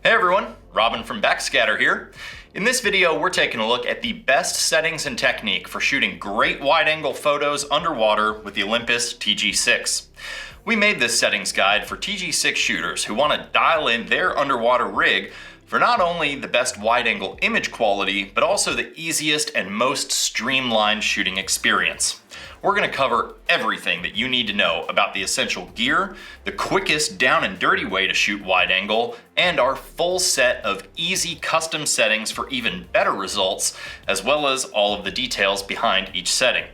Hey everyone, Robin from Backscatter here. In this video, we're taking a look at the best settings and technique for shooting great wide-angle photos underwater with the Olympus TG-6. We made this settings guide for TG-6 shooters who want to dial in their underwater rig for not only the best wide-angle image quality, but also the easiest and most streamlined shooting experience. We're going to cover everything that you need to know about the essential gear, the quickest down and dirty way to shoot wide angle, and our full set of easy custom settings for even better results, as well as all of the details behind each setting.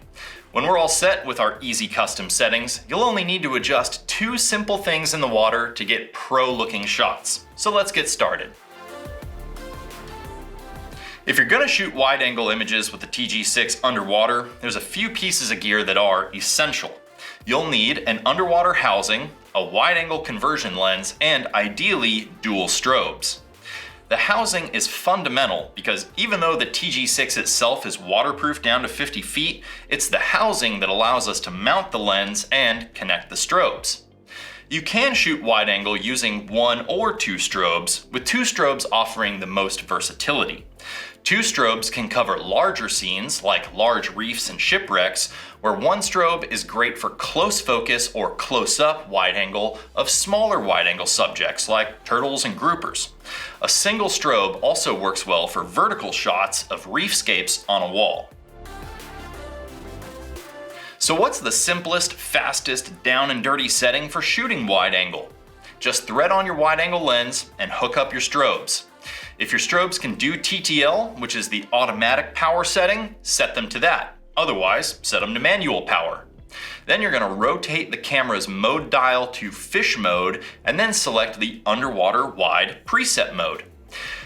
When we're all set with our easy custom settings, you'll only need to adjust two simple things in the water to get pro-looking shots. So let's get started. If you're gonna shoot wide-angle images with the TG-6 underwater, there's a few pieces of gear that are essential. You'll need an underwater housing, a wide-angle conversion lens, and ideally, dual strobes. The housing is fundamental because even though the TG-6 itself is waterproof down to 50 feet, it's the housing that allows us to mount the lens and connect the strobes. You can shoot wide-angle using one or two strobes, with two strobes offering the most versatility. Two strobes can cover larger scenes like large reefs and shipwrecks, where one strobe is great for close focus or close-up wide angle of smaller wide angle subjects like turtles and groupers. A single strobe also works well for vertical shots of reefscapes on a wall. So what's the simplest, fastest, down and dirty setting for shooting wide angle? Just thread on your wide angle lens and hook up your strobes. If your strobes can do TTL, which is the automatic power setting, set them to that. Otherwise, set them to manual power. Then you're gonna rotate the camera's mode dial to fish mode and then select the underwater wide preset mode.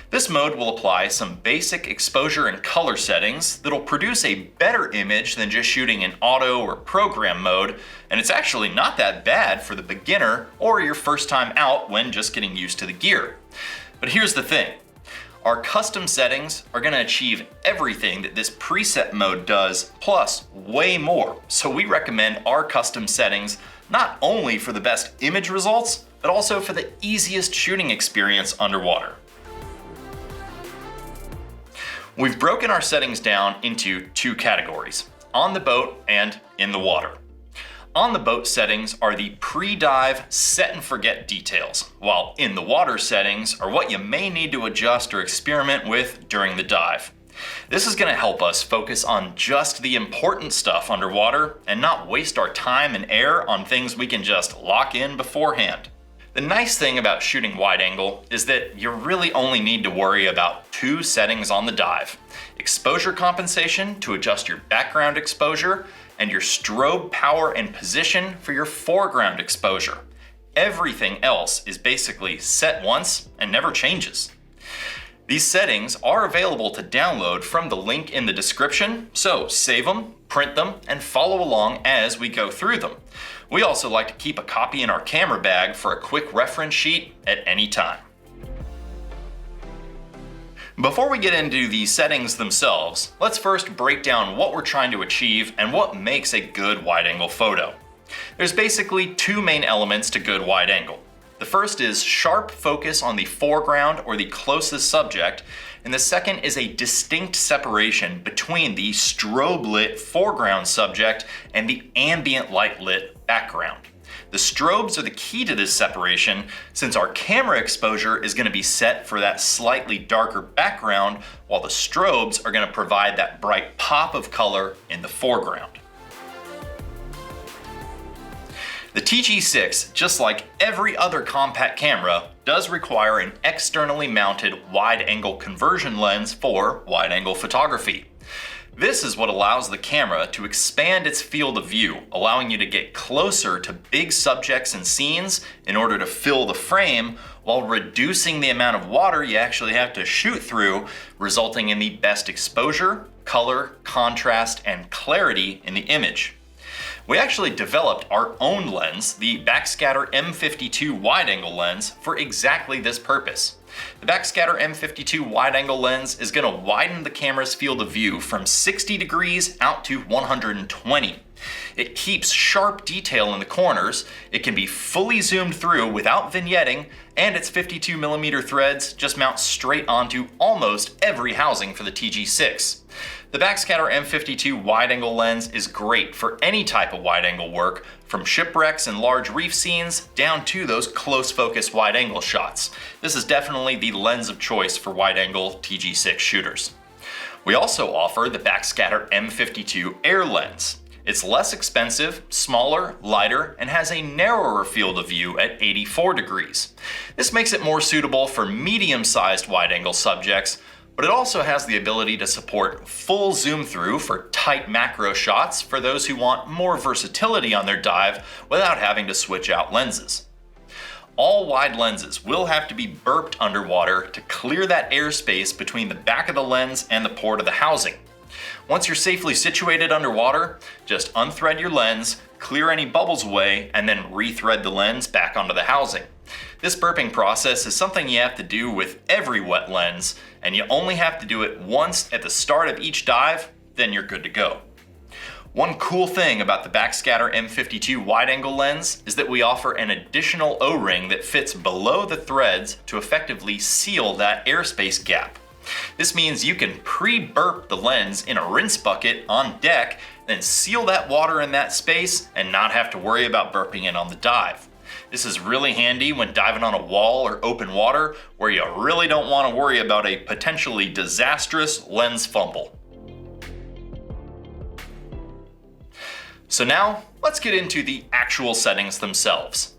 This mode will apply some basic exposure and color settings that'll produce a better image than just shooting in auto or program mode, and it's actually not that bad for the beginner or your first time out when just getting used to the gear. But here's the thing. Our custom settings are going to achieve everything that this preset mode does, plus way more. So we recommend our custom settings not only for the best image results, but also for the easiest shooting experience underwater. We've broken our settings down into two categories, on the boat and in the water. On the boat settings are the pre-dive set and forget details, while in the water settings are what you may need to adjust or experiment with during the dive. This is going to help us focus on just the important stuff underwater and not waste our time and air on things we can just lock in beforehand. The nice thing about shooting wide angle is that you really only need to worry about two settings on the dive: exposure compensation to adjust your background exposure, and your strobe power and position for your foreground exposure. Everything else is basically set once and never changes. These settings are available to download from the link in the description, so save them, print them, and follow along as we go through them. We also like to keep a copy in our camera bag for a quick reference sheet at any time. Before we get into the settings themselves, let's first break down what we're trying to achieve and what makes a good wide-angle photo. There's basically two main elements to good wide angle. The first is sharp focus on the foreground or the closest subject, and the second is a distinct separation between the strobe-lit foreground subject and the ambient light-lit background. The strobes are the key to this separation, since our camera exposure is going to be set for that slightly darker background, while the strobes are going to provide that bright pop of color in the foreground. The TG-6, just like every other compact camera, does require an externally mounted wide-angle conversion lens for wide-angle photography. This is what allows the camera to expand its field of view, allowing you to get closer to big subjects and scenes in order to fill the frame, while reducing the amount of water you actually have to shoot through, resulting in the best exposure, color, contrast, and clarity in the image. We actually developed our own lens, the Backscatter M52 wide-angle lens, for exactly this purpose. The Backscatter M52 wide-angle lens is going to widen the camera's field of view from 60 degrees out to 120. It keeps sharp detail in the corners, it can be fully zoomed through without vignetting, and its 52mm threads just mount straight onto almost every housing for the TG-6. The Backscatter M52 wide-angle lens is great for any type of wide-angle work, from shipwrecks and large reef scenes down to those close-focus wide-angle shots. This is definitely the lens of choice for wide-angle TG-6 shooters. We also offer the Backscatter M52 Air lens. It's less expensive, smaller, lighter, and has a narrower field of view at 84 degrees. This makes it more suitable for medium-sized wide-angle subjects, but it also has the ability to support full zoom through for tight macro shots for those who want more versatility on their dive without having to switch out lenses. All wide lenses will have to be burped underwater to clear that airspace between the back of the lens and the port of the housing. Once you're safely situated underwater, just unthread your lens, clear any bubbles away, and then rethread the lens back onto the housing. This burping process is something you have to do with every wet lens, and you only have to do it once at the start of each dive, then you're good to go. One cool thing about the Backscatter M52 wide-angle lens is that we offer an additional O-ring that fits below the threads to effectively seal that airspace gap. This means you can pre-burp the lens in a rinse bucket on deck, then seal that water in that space and not have to worry about burping it on the dive. This is really handy when diving on a wall or open water where you really don't want to worry about a potentially disastrous lens fumble. So now, let's get into the actual settings themselves.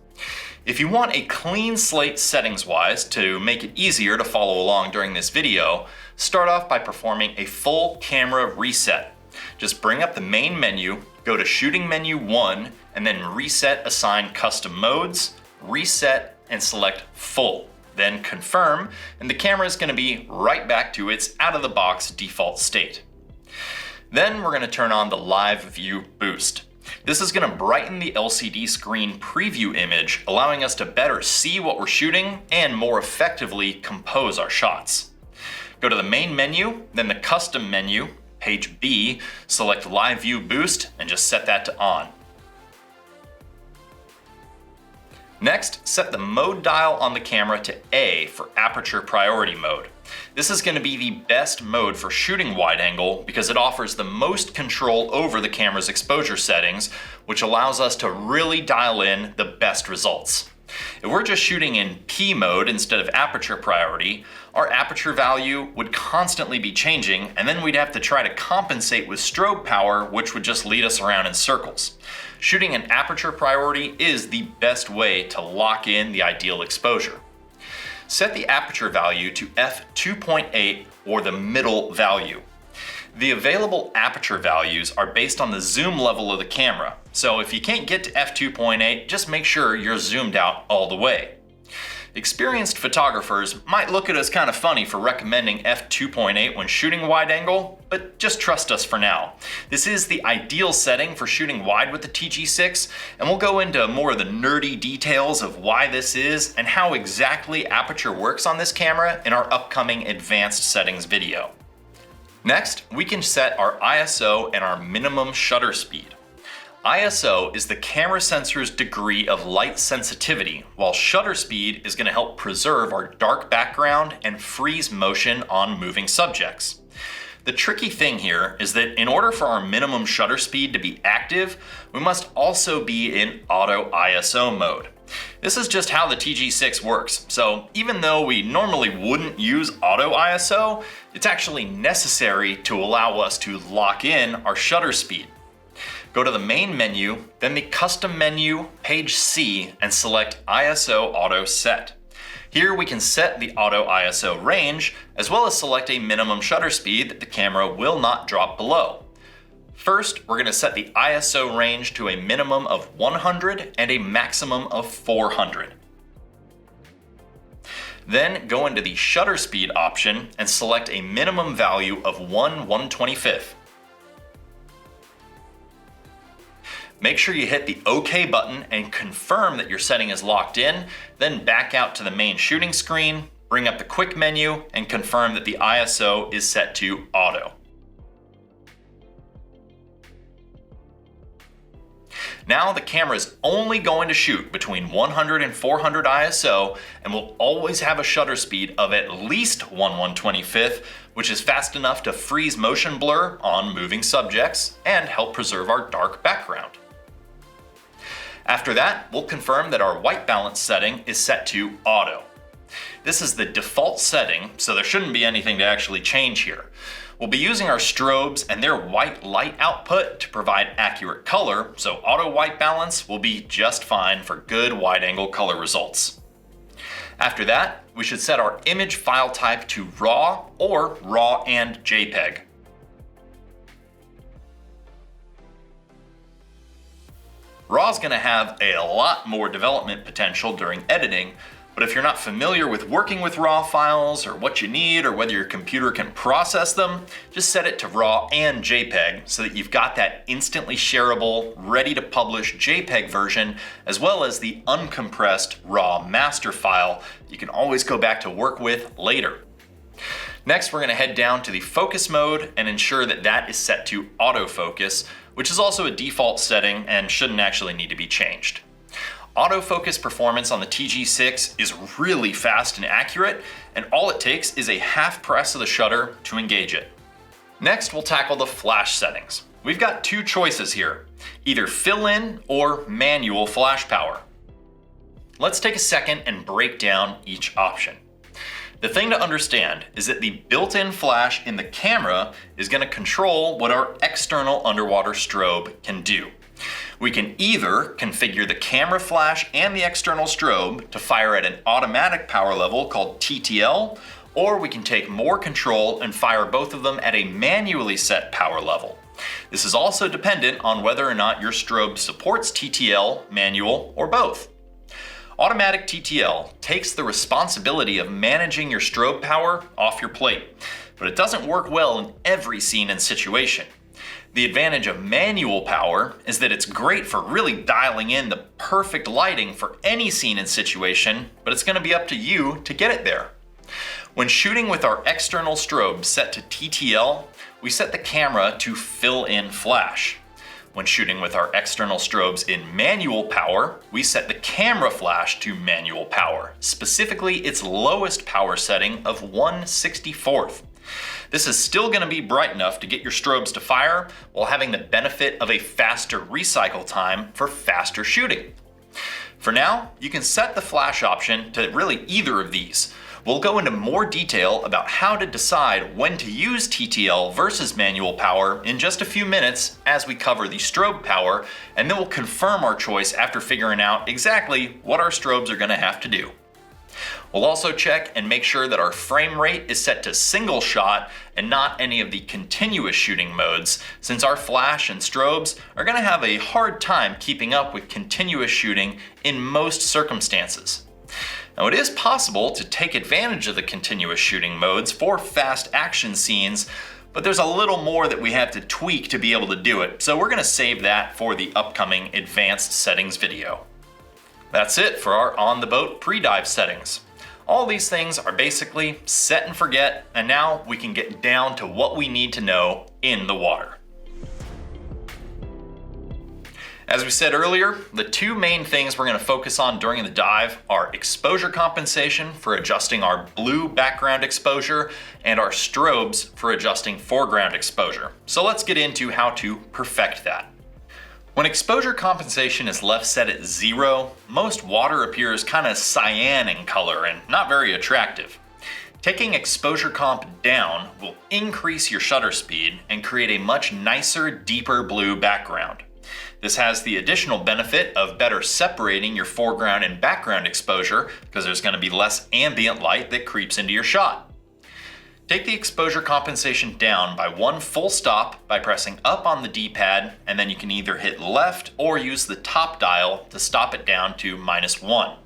If you want a clean slate settings-wise to make it easier to follow along during this video, start off by performing a full camera reset. Just bring up the main menu, go to Shooting Menu 1, and then Reset Assign Custom Modes, Reset, and select Full. Then Confirm, and the camera is going to be right back to its out-of-the-box default state. Then we're going to turn on the Live View Boost. This is going to brighten the LCD screen preview image, allowing us to better see what we're shooting and more effectively compose our shots. Go to the main menu, then the custom menu, page B, select Live View Boost, and just set that to on. Next, set the mode dial on the camera to A for aperture priority mode. This is going to be the best mode for shooting wide angle because it offers the most control over the camera's exposure settings, which allows us to really dial in the best results. If we're just shooting in P mode instead of aperture priority, our aperture value would constantly be changing, and then we'd have to try to compensate with strobe power, which would just lead us around in circles. Shooting in aperture priority is the best way to lock in the ideal exposure. Set the aperture value to f2.8 or the middle value. The available aperture values are based on the zoom level of the camera, so if you can't get to f2.8, just make sure you're zoomed out all the way. Experienced photographers might look at us kind of funny for recommending f2.8 when shooting wide angle, but just trust us for now. This is the ideal setting for shooting wide with the TG-6, and we'll go into more of the nerdy details of why this is and how exactly aperture works on this camera in our upcoming advanced settings video. Next, we can set our ISO and our minimum shutter speed. ISO is the camera sensor's degree of light sensitivity, while shutter speed is going to help preserve our dark background and freeze motion on moving subjects. The tricky thing here is that in order for our minimum shutter speed to be active, we must also be in auto ISO mode. This is just how the TG-6 works, so even though we normally wouldn't use auto ISO, it's actually necessary to allow us to lock in our shutter speed. Go to the main menu, then the custom menu, page C, and select ISO Auto Set. Here we can set the auto ISO range, as well as select a minimum shutter speed that the camera will not drop below. First, we're going to set the ISO range to a minimum of 100 and a maximum of 400. Then go into the shutter speed option and select a minimum value of 1/125. Make sure you hit the OK button and confirm that your setting is locked in, then back out to the main shooting screen, bring up the quick menu, and confirm that the ISO is set to auto. Now the camera is only going to shoot between 100 and 400 ISO and will always have a shutter speed of at least 1/125th, which is fast enough to freeze motion blur on moving subjects and help preserve our dark background. After that, we'll confirm that our white balance setting is set to auto. This is the default setting, so there shouldn't be anything to actually change here. We'll be using our strobes and their white light output to provide accurate color, so auto white balance will be just fine for good wide angle color results. After that, we should set our image file type to RAW or RAW and JPEG. RAW is going to have a lot more development potential during editing, but if you're not familiar with working with RAW files or what you need or whether your computer can process them, just set it to RAW and JPEG so that you've got that instantly shareable, ready to publish JPEG version, as well as the uncompressed RAW master file you can always go back to work with later. Next, we're going to head down to the focus mode and ensure that that is set to autofocus, which is also a default setting and shouldn't actually need to be changed. Autofocus performance on the TG-6 is really fast and accurate, and all it takes is a half press of the shutter to engage it. Next, we'll tackle the flash settings. We've got two choices here, either fill-in or manual flash power. Let's take a second and break down each option. The thing to understand is that the built-in flash in the camera is going to control what our external underwater strobe can do. We can either configure the camera flash and the external strobe to fire at an automatic power level called TTL, or we can take more control and fire both of them at a manually set power level. This is also dependent on whether or not your strobe supports TTL, manual, or both. Automatic TTL takes the responsibility of managing your strobe power off your plate, but it doesn't work well in every scene and situation. The advantage of manual power is that it's great for really dialing in the perfect lighting for any scene and situation, but it's going to be up to you to get it there. When shooting with our external strobe set to TTL, we set the camera to fill in flash. When shooting with our external strobes in manual power, we set the camera flash to manual power, specifically its lowest power setting of 1/64th. This is still going to be bright enough to get your strobes to fire while having the benefit of a faster recycle time for faster shooting. For now, you can set the flash option to really either of these. We'll go into more detail about how to decide when to use TTL versus manual power in just a few minutes as we cover the strobe power, and then we'll confirm our choice after figuring out exactly what our strobes are going to have to do. We'll also check and make sure that our frame rate is set to single shot and not any of the continuous shooting modes, since our flash and strobes are going to have a hard time keeping up with continuous shooting in most circumstances. Now, it is possible to take advantage of the continuous shooting modes for fast action scenes, but there's a little more that we have to tweak to be able to do it, so we're going to save that for the upcoming advanced settings video. That's it for our on-the-boat pre-dive settings. All these things are basically set and forget, and now we can get down to what we need to know in the water. As we said earlier, the two main things we're going to focus on during the dive are exposure compensation for adjusting our blue background exposure and our strobes for adjusting foreground exposure. So let's get into how to perfect that. When exposure compensation is left set at 0, most water appears kind of cyan in color and not very attractive. Taking exposure comp down will increase your shutter speed and create a much nicer, deeper blue background. This has the additional benefit of better separating your foreground and background exposure because there's going to be less ambient light that creeps into your shot. Take the exposure compensation down by one full stop by pressing up on the D-pad, and then you can either hit left or use the top dial to stop it down to -1.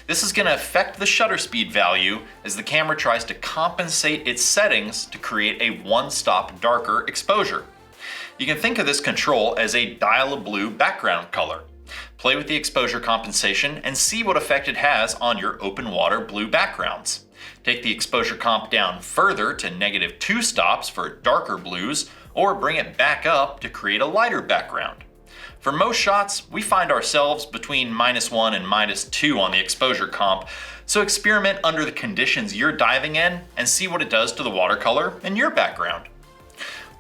This is going to affect the shutter speed value as the camera tries to compensate its settings to create a one-stop darker exposure. You can think of this control as a dial a blue background color. Play with the exposure compensation and see what effect it has on your open water blue backgrounds. Take the exposure comp down further to -2 stops for darker blues, or bring it back up to create a lighter background. For most shots, we find ourselves between -1 and -2 on the exposure comp, so experiment under the conditions you're diving in and see what it does to the watercolor in your background.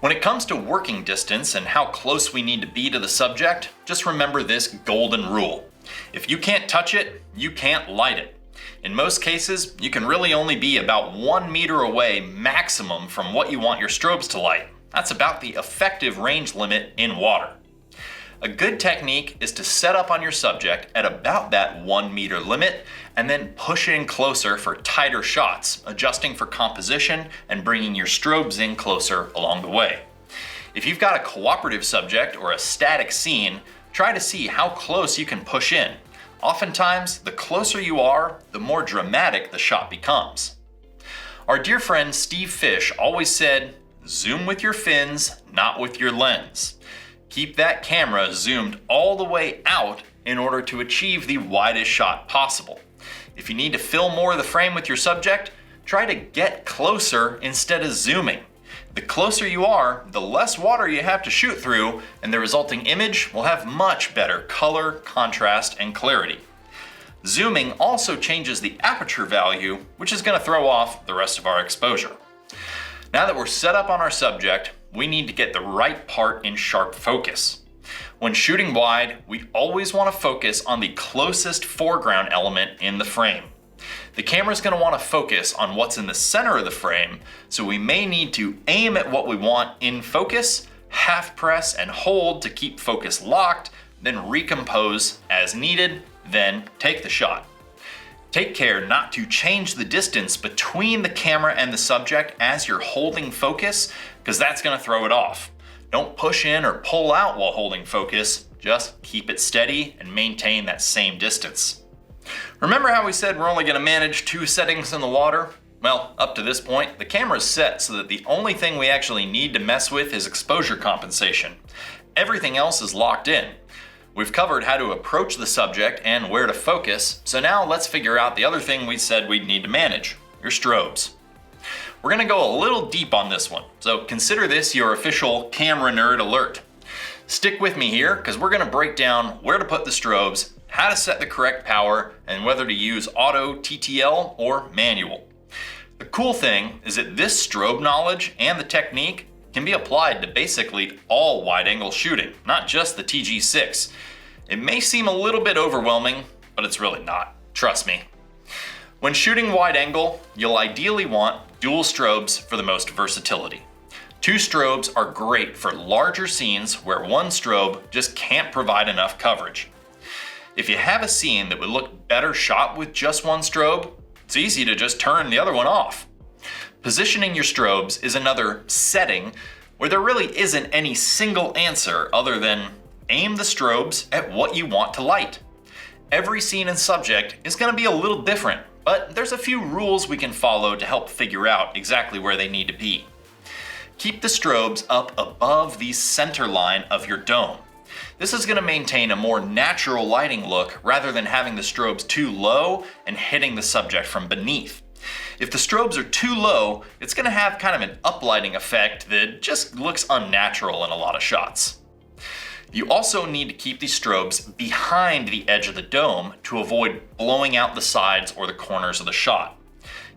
When it comes to working distance and how close we need to be to the subject, just remember this golden rule. If you can't touch it, you can't light it. In most cases, you can really only be about 1 meter away maximum from what you want your strobes to light. That's about the effective range limit in water. A good technique is to set up on your subject at about that 1 meter limit and then push in closer for tighter shots, adjusting for composition and bringing your strobes in closer along the way. If you've got a cooperative subject or a static scene, try to see how close you can push in. Oftentimes, the closer you are, the more dramatic the shot becomes. Our dear friend Steve Fish always said, "Zoom with your fins, not with your lens." Keep that camera zoomed all the way out in order to achieve the widest shot possible. If you need to fill more of the frame with your subject, try to get closer instead of zooming. The closer you are, the less water you have to shoot through, and the resulting image will have much better color, contrast, and clarity. Zooming also changes the aperture value, which is going to throw off the rest of our exposure. Now that we're set up on our subject, we need to get the right part in sharp focus. When shooting wide, we always want to focus on the closest foreground element in the frame. The camera's going to want to focus on what's in the center of the frame, so we may need to aim at what we want in focus, half press and hold to keep focus locked, then recompose as needed, then take the shot. Take care not to change the distance between the camera and the subject as you're holding focus, because that's going to throw it off. Don't push in or pull out while holding focus, just keep it steady and maintain that same distance. Remember how we said we're only going to manage 2 settings in the water? Well, up to this point, the camera's set so that the only thing we actually need to mess with is exposure compensation. Everything else is locked in. We've covered how to approach the subject and where to focus, so now let's figure out the other thing we said we'd need to manage, your strobes. We're going to go a little deep on this one, so consider this your official camera nerd alert. Stick with me here, because we're going to break down where to put the strobes, how to set the correct power, and whether to use auto, TTL, or manual. The cool thing is that this strobe knowledge and the technique can be applied to basically all wide-angle shooting, not just the TG-6. It may seem a little bit overwhelming, but it's really not. Trust me. When shooting wide-angle, you'll ideally want dual strobes for the most versatility. 2 strobes are great for larger scenes where one strobe just can't provide enough coverage. If you have a scene that would look better shot with just one strobe, it's easy to just turn the other one off. Positioning your strobes is another setting where there really isn't any single answer other than aim the strobes at what you want to light. Every scene and subject is going to be a little different, but there's a few rules we can follow to help figure out exactly where they need to be. Keep the strobes up above the center line of your dome. This is going to maintain a more natural lighting look rather than having the strobes too low and hitting the subject from beneath. If the strobes are too low, it's going to have kind of an uplighting effect that just looks unnatural in a lot of shots. You also need to keep these strobes behind the edge of the dome to avoid blowing out the sides or the corners of the shot.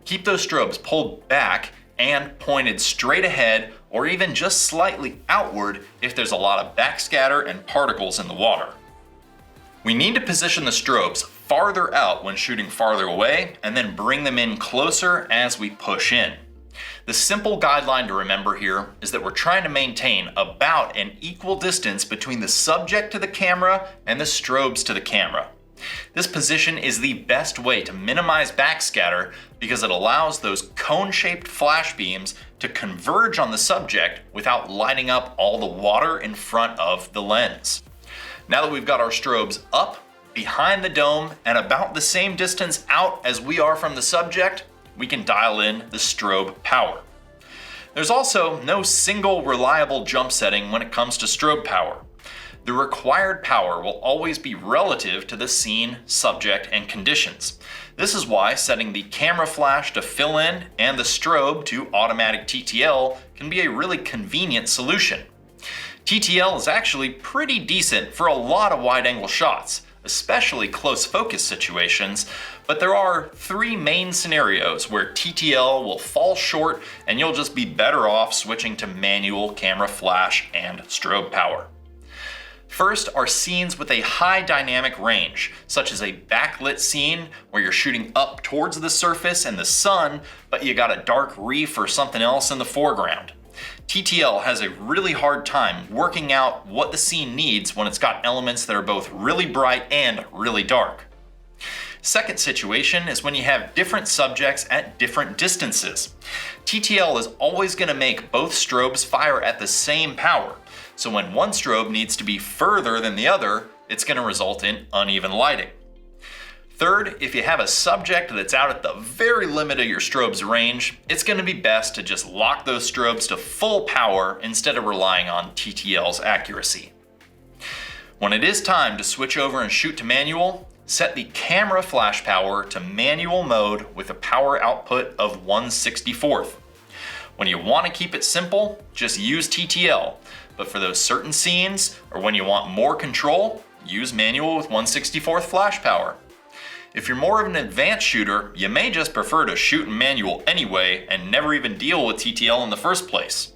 Keep those strobes pulled back and pointed straight ahead or even just slightly outward if there's a lot of backscatter and particles in the water. We need to position the strobes farther out when shooting farther away and then bring them in closer as we push in. The simple guideline to remember here is that we're trying to maintain about an equal distance between the subject to the camera and the strobes to the camera. This position is the best way to minimize backscatter because it allows those cone-shaped flash beams to converge on the subject without lighting up all the water in front of the lens. Now that we've got our strobes up, behind the dome, and about the same distance out as we are from the subject, we can dial in the strobe power. There's also no single reliable jump setting when it comes to strobe power. The required power will always be relative to the scene, subject, and conditions. This is why setting the camera flash to fill in and the strobe to automatic TTL can be a really convenient solution. TTL is actually pretty decent for a lot of wide-angle shots, especially close focus situations, but there are three main scenarios where TTL will fall short and you'll just be better off switching to manual camera flash and strobe power. First are scenes with a high dynamic range, such as a backlit scene where you're shooting up towards the surface and the sun, but you got a dark reef or something else in the foreground. TTL has a really hard time working out what the scene needs when it's got elements that are both really bright and really dark. Second situation is when you have different subjects at different distances. TTL is always going to make both strobes fire at the same power, so when one strobe needs to be further than the other, it's going to result in uneven lighting. Third, if you have a subject that's out at the very limit of your strobe's range, it's going to be best to just lock those strobes to full power instead of relying on TTL's accuracy. When it is time to switch over and shoot to manual, set the camera flash power to manual mode with a power output of 1/64. When you want to keep it simple, just use TTL, but for those certain scenes or when you want more control, use manual with 1/64 flash power. If you're more of an advanced shooter, you may just prefer to shoot in manual anyway and never even deal with TTL in the first place.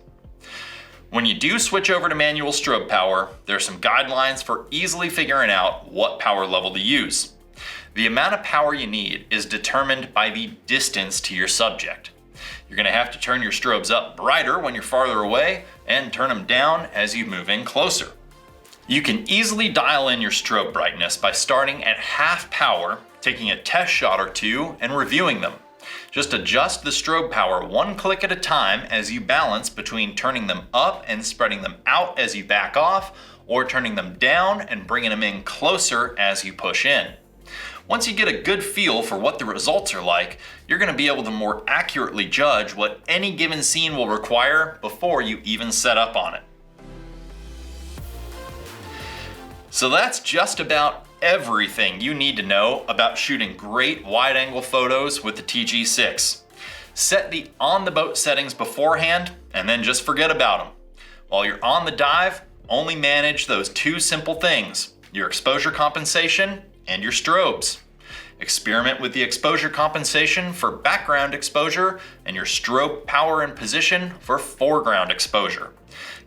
When you do switch over to manual strobe power, there are some guidelines for easily figuring out what power level to use. The amount of power you need is determined by the distance to your subject. You're going to have to turn your strobes up brighter when you're farther away and turn them down as you move in closer. You can easily dial in your strobe brightness by starting at half power, taking a test shot or two, and reviewing them. Just adjust the strobe power one click at a time as you balance between turning them up and spreading them out as you back off, or turning them down and bringing them in closer as you push in. Once you get a good feel for what the results are like, you're going to be able to more accurately judge what any given scene will require before you even set up on it. So that's just about everything you need to know about shooting great wide-angle photos with the TG-6. Set the on-the-boat settings beforehand and then just forget about them. While you're on the dive, only manage those two simple things: your exposure compensation and your strobes. Experiment with the exposure compensation for background exposure and your strobe power and position for foreground exposure.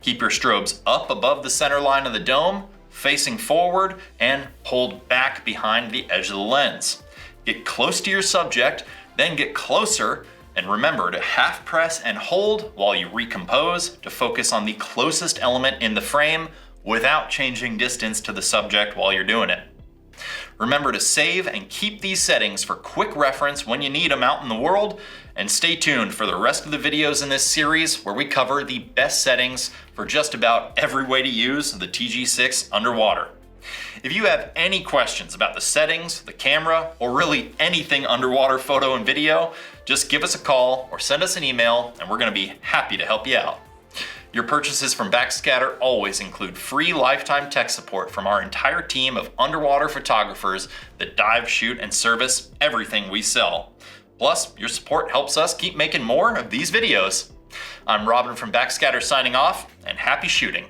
Keep your strobes up above the center line of the dome, facing forward, and pulled back behind the edge of the lens. Get close to your subject, then get closer, and remember to half press and hold while you recompose to focus on the closest element in the frame without changing distance to the subject while you're doing it. Remember to save and keep these settings for quick reference when you need them out in the world, and stay tuned for the rest of the videos in this series where we cover the best settings for just about every way to use the TG-6 underwater. If you have any questions about the settings, the camera, or really anything underwater photo and video, just give us a call or send us an email and we're going to be happy to help you out. Your purchases from Backscatter always include free lifetime tech support from our entire team of underwater photographers that dive, shoot, and service everything we sell. Plus, your support helps us keep making more of these videos. I'm Robin from Backscatter signing off, and happy shooting.